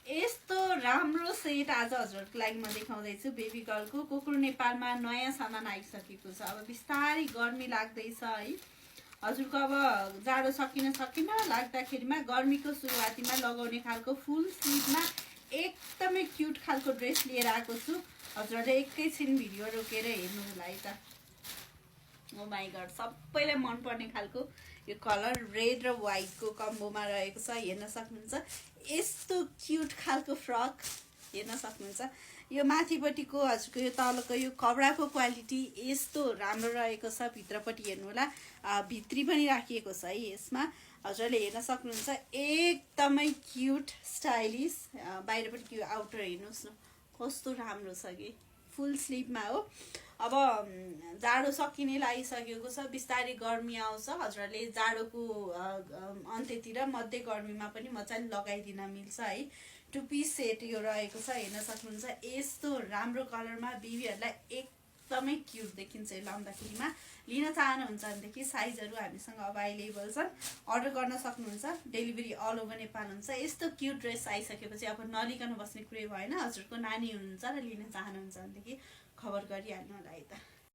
यस्तो राम्रो सेट आज हजुरहरूको लागि म देखाउँदैछु बेबी गर्लको कुकुर नेपालमा नयाँ सामान आइसकेको छ। अब बिस्तारै गर्मी लाग्दैछ है हजुरको। अब जाडो सकिन लाग्दाखेरिमा गर्मीको सुरुवातीमा लगाउने खालको फुल स्लिभमा एकदमै क्युट खालको ड्रेस लिएर आएको छु। हजुरहरूले एकैछिन भिडियो रोकेर हेर्नु होला है त। ओ माई गड, सबैलाई मनपर्ने खालको यो कलर रेड र व्हाइटको कम्बोमा रहेको छ। हेर्न सक्नुहुन्छ यस्तो क्युट खालको फ्रक हेर्न सक्नुहुन्छ। यो माथिपट्टिको हजुरको यो तलको यो कपडाको क्वालिटी यस्तो राम्रो रहेको छ। भित्रपट्टि हेर्नु होला, भित्री पनि राखिएको छ है यसमा। हजुरले हेर्न सक्नुहुन्छ एकदमै क्युट स्टाइलिस। बाहिरपट्टिको यो आउटर हेर्नुहोस् न कस्तो राम्रो छ कि फुल स्लिभमा हो। अब जाडो सकिने लागिसकेको छ, बिस्तारै गर्मी आउँछ। हजुरहरूले जाडोको अन्त्यतिर मध्य गर्मीमा पनि मजाले लगाइदिन मिल्छ है। टु पिस सेट यो रहेको छ। हेर्न सक्नुहुन्छ यस्तो राम्रो कलरमा बेबीहरूलाई एकदमै क्युट देखिन्छ यो लाउँदाखेरिमा। लिन चाहनुहुन्छ भनेदेखि साइजहरू हामीसँग अभाइलेबल छन्, अर्डर गर्न सक्नुहुन्छ। डेलिभरी अल ओभर नेपाल हुन्छ। यस्तो क्युट ड्रेस आइसकेपछि अब नलिकन बस्ने कुरै भएन। हजुरको नानी हुनुहुन्छ र लिन चाहनुहुन्छ भनेदेखि खबर गरिहाल्नु होला है त।